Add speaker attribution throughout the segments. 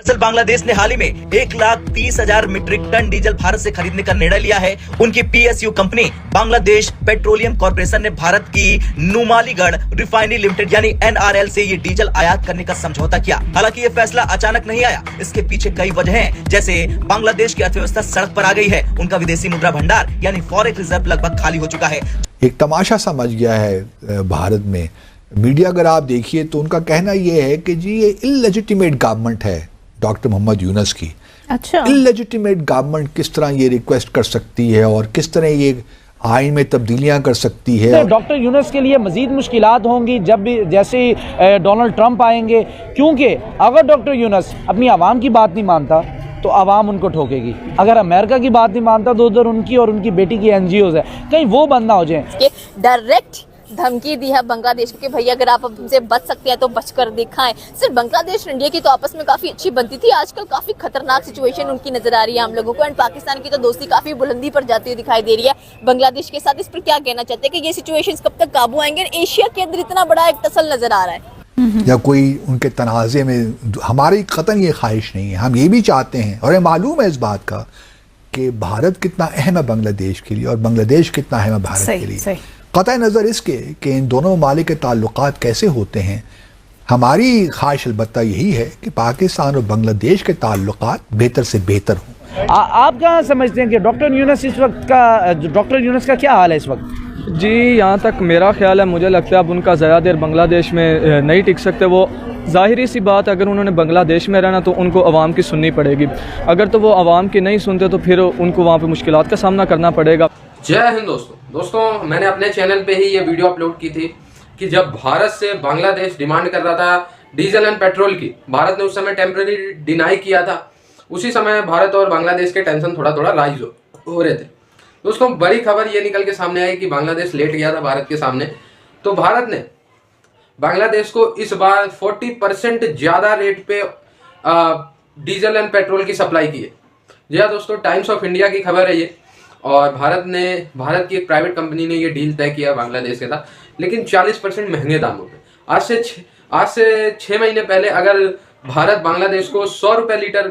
Speaker 1: दरअसल बांग्लादेश ने हाल ही में 1,30,000 मीट्रिक टन डीजल भारत से खरीदने का निर्णय लिया है। उनकी PSU company Bangladesh petroleum corporation ने भारत की नुमालीगढ़ रिफाइनरी लिमिटेड यानी NRL से ये डीजल आयात करने का समझौता किया। हालांकि ये फैसला अचानक नहीं आया, इसके पीछे कई वजह हैं, जैसे बांग्लादेश की अर्थव्यवस्था सड़क पर आ गई है, उनका विदेशी मुद्रा भंडार यानी फॉरेक्स रिजर्व लगभग खाली हो चुका है।
Speaker 2: एक तमाशा समझ गया है भारत में मीडिया, अगर आप देखिए तो उनका कहना यह है कि जी ये इललेजिटिमेट गवर्नमेंट है डॉक्टर मोहम्मद यूनुस की।
Speaker 3: अच्छा,
Speaker 2: इललेजिटिमेट गवर्नमेंट किस तरह ये रिक्वेस्ट कर सकती है और किस तरह ये आइन में तब्दीलियां कर सकती है।
Speaker 4: तो डॉक्टर यूनुस के लिए मजीद मुश्किलात होंगी जब भी जैसे डोनाल्ड ट्रंप आएंगे, क्योंकि अगर डॉक्टर यूनुस अपनी आवाम की बात नहीं मानता तो आवाम उनको ठोकेगी। अगर अमेरिका की बात नहीं मानता तो उधर उनकी और उनकी बेटी की NGOs है, कहीं वो बंद ना हो जाए।
Speaker 5: डायरेक्ट धमकी दी है बांग्लादेश को कि भैया अगर आप हमसे बच सकते हैं तो बचकर दिखाएं। सिर्फ बांग्लादेश और इंडिया की तो आपस में काफी अच्छी बनती थी, आजकल काफी खतरनाक सिचुएशन उनकी नजर आ रही है हम लोगों को। एंड पाकिस्तान की तो दोस्ती काफी बुलंदी पर जाती हुई दिखाई दे रही है बांग्लादेश के साथ। इस पर क्या कहना चाहते हैं कि ये सिचुएशन कब तक काबू आएंगे? एशिया के अंदर इतना बड़ा एक टसल नजर आ रहा है
Speaker 2: या कोई उनके तनाज़े में, हमारी कतन ये ख्वाहिश नहीं है। हम ये भी चाहते हैं और ये मालूम है इस बात का कि भारत कितना अहम है बांग्लादेश के लिए और बांग्लादेश कितना अहम है भारत के लिए। कतई नज़र इसके कि इन दोनों ममालिक के ताल्लुकात कैसे होते हैं, हमारी ख्वाहिश अलबत्ता यही है कि पाकिस्तान और बांग्लादेश के ताल्लुकात बेहतर से बेहतर हों।
Speaker 4: आप कहाँ समझते हैं कि डॉक्टर यूनुस का क्या हाल है इस वक्त?
Speaker 6: जी, यहाँ तक मेरा ख्याल है, मुझे लगता है अब उनका ज़्यादा देर बांग्लादेश में नहीं टिक सकते। वो ज़ाहिरी सी बात, अगर उन्होंने बांग्लादेश में रहना तो उनको आवाम की सुननी पड़ेगी। अगर तो वो आवाम की नहीं सुनते तो फिर उनको वहाँ पे मुश्किलात का सामना करना पड़ेगा।
Speaker 7: जय हिंद दोस्तों, मैंने अपने चैनल पे ही ये वीडियो अपलोड की थी कि जब भारत से बांग्लादेश डिमांड कर रहा था डीजल एंड पेट्रोल की, भारत ने उस समय टेम्पररी डिनाई किया था। उसी समय भारत और बांग्लादेश के टेंशन थोड़ा राइज हो रहे थे। दोस्तों, बड़ी खबर ये निकल के सामने आई कि बांग्लादेश लेट गया था भारत के सामने, तो भारत ने बांग्लादेश को इस बार 40% ज़्यादा रेट पे डीजल एंड पेट्रोल की सप्लाई की है। जी हाँ दोस्तों, टाइम्स ऑफ इंडिया की खबर है ये। और भारत की एक प्राइवेट कंपनी ने ये डील तय किया बांग्लादेश के साथ, लेकिन 40% महंगे दामों पे। आज से 6 महीने पहले अगर भारत बांग्लादेश को 100 रुपये लीटर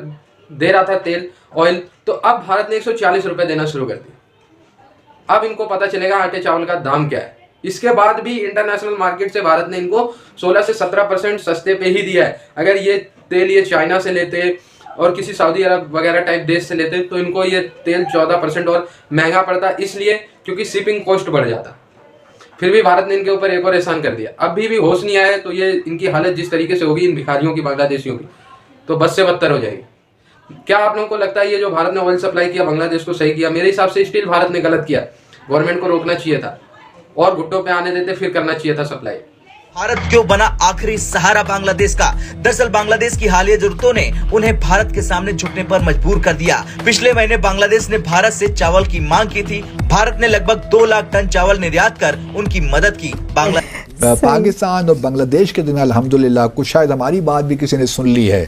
Speaker 7: दे रहा था तेल ऑयल, तो अब भारत ने 140 रुपये देना शुरू कर दिया। अब इनको पता चलेगा आटे चावल का दाम क्या है। इसके बाद भी इंटरनेशनल मार्केट से भारत ने इनको 16 से 17% सस्ते पे ही दिया है। अगर ये तेल ये चाइना से लेते और किसी सऊदी अरब वगैरह टाइप देश से लेते तो इनको ये तेल 14% और महंगा पड़ता, इसलिए क्योंकि शिपिंग कॉस्ट बढ़ जाता। फिर भी भारत ने इनके ऊपर एक और एहसान कर दिया। अब भी होश नहीं आया तो ये इनकी हालत जिस तरीके से होगी इन भिखारियों की, बांग्लादेशियों की, तो बद से बदतर हो जाएगी। क्या आप लोगों को लगता है ये जो भारत ने ऑयल सप्लाई किया बांग्लादेश को सही किया? मेरे हिसाब से स्टिल भारत ने गलत किया। गवर्नमेंट को रोकना चाहिए था और घुट्टों पे आने देते, फिर करना चाहिए था सप्लाई।
Speaker 1: भारत क्यों बना आखिरी सहारा बांग्लादेश का? दरअसल बांग्लादेश की हालिया जरूरतों ने उन्हें भारत के सामने झुकने पर मजबूर कर दिया। पिछले महीने बांग्लादेश ने भारत से चावल की मांग की थी। भारत ने लगभग 2 लाख टन चावल निर्यात कर उनकी मदद की।
Speaker 2: पाकिस्तान और बांग्लादेश के दिन अल्हम्दुलिल्लाह कुछ शायद हमारी बात भी किसी ने सुन ली है।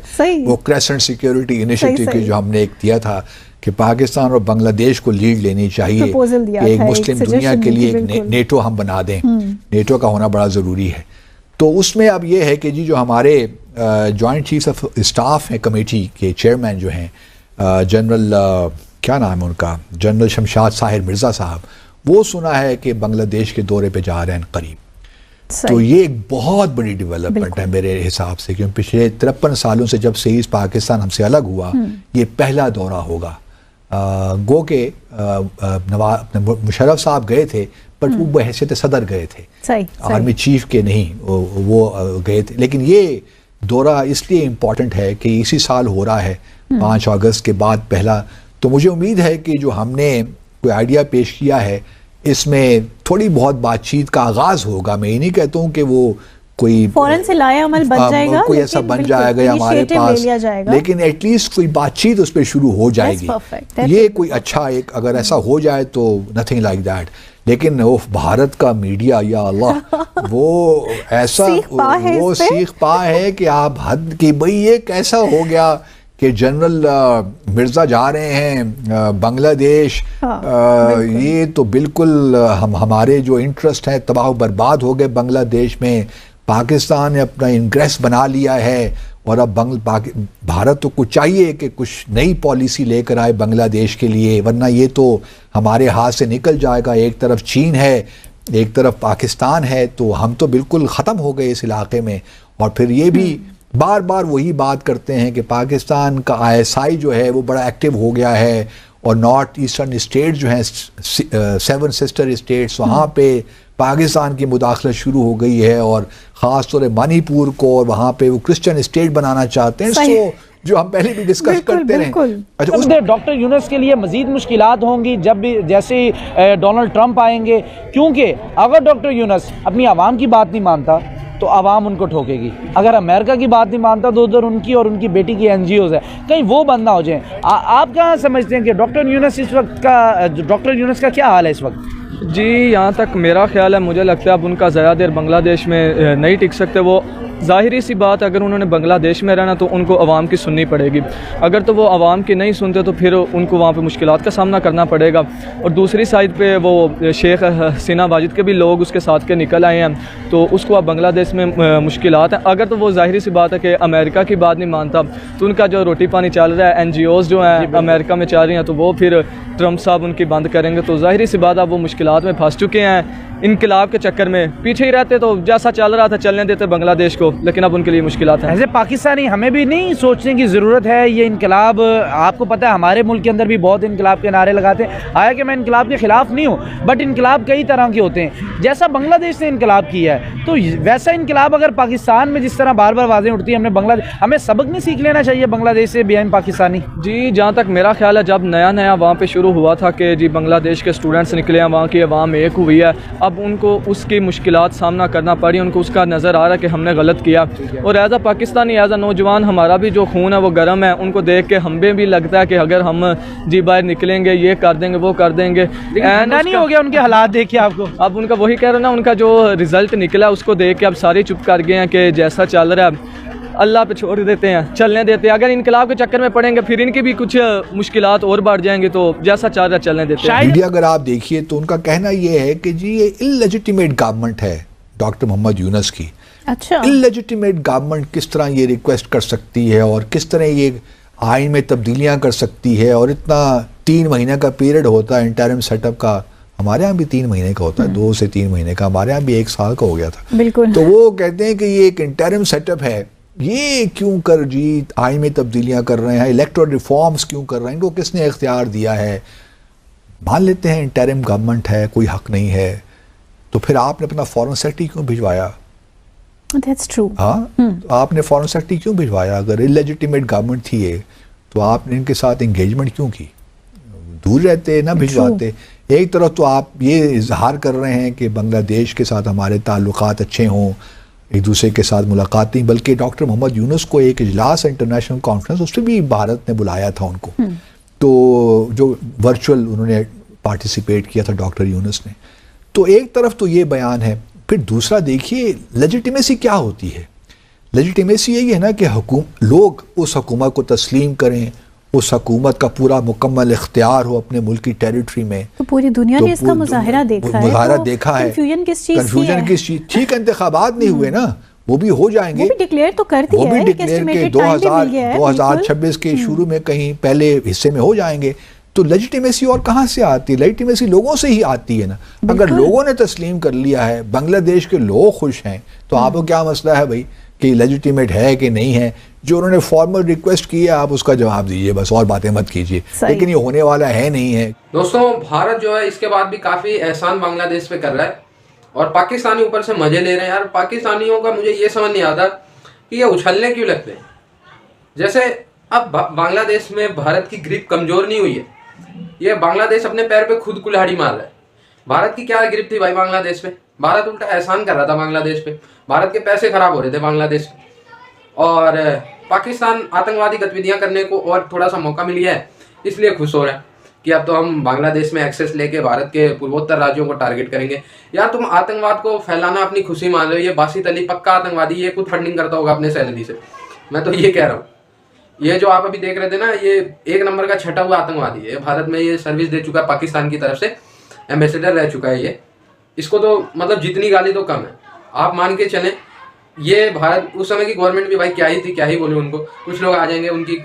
Speaker 2: वो क्रेसेंट सिक्योरिटी इनिशिएटिव की जो हमने एक दिया था कि पाकिस्तान और बांग्लादेश को लीड लेनी चाहिए कि एक मुस्लिम दुनिया के लिए एक नेटो हम बना दें। नेटो का होना बड़ा ज़रूरी है। तो उसमें अब ये है कि जी जो हमारे जॉइंट चीफ्स ऑफ स्टाफ हैं, कमेटी के चेयरमैन जो हैं, जनरल क्या नाम है उनका, जनरल शमशाद साहिर मिर्ज़ा साहब, वो सुना है कि बांग्लादेश के दौरे पे जा रहे हैं करीब। तो ये एक बहुत बड़ी डेवलपमेंट है मेरे हिसाब से, क्योंकि पिछले 53 सालों से जब से ईस्ट पाकिस्तान हमसे अलग हुआ, ये पहला दौरा होगा। गो के मुशर्रफ साहब गए थे, बट वो बहैसियत सदर गए थे, आर्मी चीफ के नहीं, वो गए थे। लेकिन ये दौरा इसलिए इम्पॉर्टेंट है कि इसी साल हो रहा है, 5 अगस्त के बाद पहला। तो मुझे उम्मीद है कि जो हमने कोई आइडिया पेश किया है, इसमें थोड़ी बहुत बातचीत का आगाज होगा। मैं ये नहीं कहता हूँ कि वो कोई
Speaker 3: फौरन से लाया अमल बन जाएगा,
Speaker 2: कोई ऐसा बन जाएगा या हमारे पास, लेकिन एटलीस्ट कोई बातचीत उस पर शुरू हो जाएगी। ये कोई अच्छा एक अगर ऐसा हो जाए तो नथिंग लाइक दैट। लेकिन वो भारत का मीडिया, या अल्लाह, वो ऐसा वो सीख पा है कि आप हद की, भाई ये कैसा हो गया कि जनरल मिर्ज़ा जा रहे हैं बांग्लादेश। ये तो बिल्कुल हमारे जो इंटरेस्ट हैं तबाह बर्बाद हो गए बांग्लादेश में। पाकिस्तान ने अपना इंटरेस्ट बना लिया है और अब भारत को चाहिए कि कुछ नई पॉलिसी लेकर आए बांग्लादेश के लिए, वरना ये तो हमारे हाथ से निकल जाएगा। एक तरफ चीन है, एक तरफ पाकिस्तान है, तो हम तो बिल्कुल ख़त्म हो गए इस इलाके में। और फिर ये भी बार बार वही बात करते हैं कि पाकिस्तान का ISI जो है वो बड़ा एक्टिव हो गया है, और नॉर्थ ईस्टर्न स्टेट जो हैं 7 सिस्टर स्टेट्स, वहाँ पे पाकिस्तान की मुदाखलत शुरू हो गई है, और ख़ास तौर पर मणिपुर को, और वहाँ पे वो क्रिश्चियन स्टेट बनाना चाहते हैं। सो जो हम पहले भी डिस्कस करते रहे।
Speaker 4: अच्छा, उस डॉक्टर यूनुस के लिए मजीद मुश्किलात होंगी जब भी जैसे डोनाल्ड ट्रंप आएंगे, क्योंकि अगर डॉक्टर यूनुस अपनी आवाम की बात नहीं मानता तो आवाम उनको ठोकेगी। अगर अमेरिका की बात नहीं मानता तो उधर उनकी और उनकी बेटी की NGOs है, कहीं वो बंद ना हो जाए। आप कहाँ समझते हैं कि डॉक्टर यूनुस का क्या हाल है इस वक्त?
Speaker 6: जी, यहाँ तक मेरा ख्याल है, मुझे लगता है अब उनका ज़्यादा देर बांग्लादेश में नहीं टिक सकते। वो ज़ाहिरी सी बात, अगर उन्होंने बांग्लादेश में रहना तो उनको आवाम की सुननी पड़ेगी। अगर तो वो आवाम की नहीं सुनते तो फिर उनको वहाँ पे मुश्किलात का सामना करना पड़ेगा। और दूसरी साइड पे वो शेख हसीना वाजिद के भी लोग उसके साथ के निकल आए हैं, तो उसको अब बांग्लादेश में मुश्किलात हैं। अगर तो वो ज़ाहिरी सी बात है कि अमेरिका की बात नहीं मानता तो उनका जो रोटी पानी चल रहा है, NGOs जो हैं अमेरिका में चल रही हैं, तो वो फिर ट्रंप साहब उनकी बंद करेंगे। तो ज़ाहिरी सी बात, अब वो मुश्किलात में फंस चुके हैं। इनकलाब के चक्कर में पीछे ही रहते तो जैसा चल रहा था चलने देते बांग्लादेश को, लेकिन अब उनके लिए मुश्किलात हैं।
Speaker 4: ऐसे पाकिस्तानी हमें भी नहीं सोचने की ज़रूरत है ये इनकलाब। आपको पता है हमारे मुल्क के अंदर भी बहुत इनकलाब के नारे लगाते हैं। हालांकि मैं इनकलाब के ख़िलाफ़ नहीं हूँ, बट इनकलाब कई तरह के होते हैं। जैसा बांग्लादेश ने इनकलाब किया है तो वैसा इनकलाब अगर पाकिस्तान में जिस तरह बार बार आवाज़ें उठती हैं, हमें सबक नहीं सीख लेना चाहिए बांग्लादेश से बेआईन पाकिस्तानी?
Speaker 6: जी, जहाँ तक मेरा ख्याल है, जब नया वहाँ पे शुरू हुआ था कि जी बांग्लादेश के स्टूडेंट्स निकले हैं, वहाँ की अवाम एक हुई है, अब उनको उसकी मुश्किलात सामना करना पड़ी, उनको उसका नज़र आ रहा है कि हमने गलत किया। और as a Pakistani, as a नौजवान, हमारा भी जो खून है वो गर्म है। उनको देख के हमें भी लगता है कि अगर हम जी बाहर निकलेंगे, ये कर देंगे, वो कर देंगे।
Speaker 4: नहीं हो गया उनके हालात देख के आपको?
Speaker 6: अब उनका वही कह रहे ना, उनका जो रिजल्ट निकला उसको देख के अब सारे चुप कर गए हैं कि जैसा चल रहा है अल्लाह पे छोड़ देते हैं, चलने देते हैं। अगर इनकलाब के चक्कर में पड़ेंगे फिर इनकी भी कुछ मुश्किलात और बढ़ जाएंगी, तो जैसा चल रहा है चलने देते हैं।
Speaker 2: मीडिया अगर आप देखिए तो उनका कहना ये है कि जी ये इललेजिटिमेट गवर्नमेंट है डॉक्टर मोहम्मद यूनुस की।
Speaker 3: अच्छा,
Speaker 2: इललेजिटिमेट गवर्नमेंट किस तरह ये रिक्वेस्ट कर सकती है और किस तरह ये आइन में तब्दीलियां कर सकती है? और इतना 3 महीने का पीरियड होता है इंटरिम सेटअप का, हमारे यहाँ भी 3 महीने का होता है, 2 से 3 महीने का, हमारे यहाँ भी 1 साल का हो गया था।
Speaker 3: बिल्कुल।
Speaker 2: तो वो कहते हैं कि ये एक इंटरिम सेटअप है, ये क्यों कर जी आइन में तब्दीलियां कर रहे हैं, इलेक्टोरल रिफॉर्म्स क्यों कर रहे हैं, इनको किसने इख्तियार दिया है? मान लेते हैं इंटरिम गवर्नमेंट है, कोई हक नहीं है, तो फिर आपने अपना फॉरेन सेक्रेटरी क्यों भिजवाया?
Speaker 3: That's true.
Speaker 2: हाँ, तो आपने फॉरेन सेक्रेटरी क्यों भिजवाया? अगर इलेजिटिमेट गवर्नमेंट थी ये, तो आपने इनके साथ इंगेजमेंट क्यों की? दूर रहते ना भिजवाते। एक तरफ तो आप ये इजहार कर रहे हैं कि बांग्लादेश के साथ हमारे ताल्लुकात अच्छे हों, एक दूसरे के साथ मुलाकात नहीं, बल्कि डॉक्टर मोहम्मद यूनुस को एक इजलास इंटरनेशनल कॉन्फ्रेंस, उसमें भी भारत ने बुलाया था उनको, तो जो वर्चुअल उन्होंने पार्टिसिपेट किया था डॉक्टर यूनुस ने। तो एक तरफ तो ये बयान है, फिर दूसरा देखिए लेजिटिमेसी क्या होती है। लेजिटिमेसी यही है ना कि लोग उस हुकूमत को तस्लीम करें, उस हुकूमत का पूरा मुकम्मल इख्तियार हो अपने मुल्क की टेरिटरी में।
Speaker 3: तो पूरी दुनिया ने इसका मुजाहरा देखा है।
Speaker 2: मुजाहरा देखा है।
Speaker 3: कंफ्यूजन किस चीज
Speaker 2: ठीक है, इंतखाबात नहीं हुए ना, वो भी हो जाएंगे,
Speaker 3: वो भी डिक्लेयर तो कर दिया है,
Speaker 2: वो भी डिक्लेयर के 2026 के शुरू में कहीं पहले हिस्से में हो जाएंगे। तो लेजिटिमेसी और कहाँ से आती है? लेजिटिमेसी लोगों से ही आती है ना। अगर लोगों ने तस्लीम कर लिया है, बांग्लादेश के लोग खुश हैं, तो आपको क्या मसला है भाई कि लेजिटिमेट है कि नहीं है? जो उन्होंने फॉर्मल रिक्वेस्ट की है आप उसका जवाब दीजिए, बस और बातें मत कीजिए, लेकिन ये होने वाला है नहीं है।
Speaker 7: दोस्तों, भारत जो है इसके बाद भी काफी एहसान बांग्लादेश पे कर रहा है और पाकिस्तानी ऊपर से मजे ले रहे हैं। यार पाकिस्तानियों का मुझे ये समझ नहीं आता कि ये उछलने क्यों लगते हैं। जैसे अब बांग्लादेश में भारत की ग्रिप कमजोर नहीं हुई है, ये बांग्लादेश अपने पैर पे खुद कुल्हाड़ी मार रहा है। भारत की क्या ग्रिप थी भाई बांग्लादेश पे? भारत उल्टा एहसान कर रहा था बांग्लादेश पे, भारत के पैसे खराब हो रहे थे बांग्लादेश में, और पाकिस्तान आतंकवादी गतिविधियां करने को और थोड़ा सा मौका मिल गया है, इसलिए खुश हो रहा है कि अब तो हम बांग्लादेश में एक्सेस लेके भारत के पूर्वोत्तर राज्यों को टारगेट करेंगे। यार तुम आतंकवाद को फैलाना अपनी खुशी मान लो, ये बासित अली पक्का आतंकवादी, ये खुद फंडिंग करता होगा अपने सैलरी से, मैं तो ये कह रहा हूँ। ये जो आप अभी देख रहे थे ना, ये 1 नंबर का छटा हुआ आतंकवादी है, भारत में ये सर्विस दे चुका है, पाकिस्तान की तरफ से एम्बेसडर रह चुका है ये। इसको तो मतलब जितनी गाली तो कम है। आप मान के चलें ये भारत उस समय की गवर्नमेंट भी भाई क्या ही थी, क्या ही बोले उनको। कुछ लोग आ जाएंगे उनकी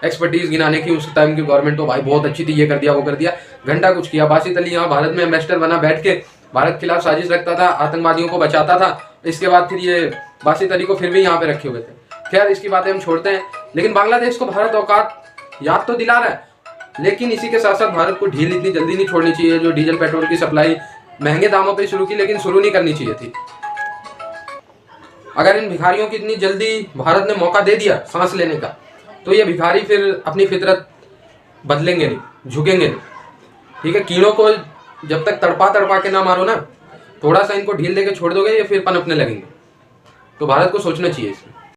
Speaker 7: एक्सपर्टीज गिनाने की, उस टाइम की गवर्नमेंट तो भाई बहुत अच्छी थी, ये कर दिया वो कर दिया, घंटा कुछ किया। बासित अली यहाँ भारत में एम्बेसडर बना, बैठ के भारत के खिलाफ साजिश रखता था, आतंकवादियों को बचाता था। इसके बाद फिर ये बासित अली को फिर भी यहाँ पे रखे हुए थे। खैर इसकी बातें हम छोड़ते हैं, लेकिन बांग्लादेश को भारत औकात याद तो दिला रहा है, लेकिन इसी के साथ साथ भारत को ढील इतनी जल्दी नहीं छोड़नी चाहिए। जो डीजल पेट्रोल की सप्लाई महंगे दामों पे शुरू की, लेकिन शुरू नहीं करनी चाहिए थी। अगर इन भिखारियों की इतनी जल्दी भारत ने मौका दे दिया सांस लेने का, तो ये भिखारी फिर अपनी फितरत बदलेंगे नहीं, झुकेंगे नहीं। ठीक है, कीड़ों को जब तक तड़पा के ना मारो ना, थोड़ा सा इनको ढील देके छोड़ दोगे, ये फिर पनपने लगेंगे। तो भारत को सोचना चाहिए इसमें।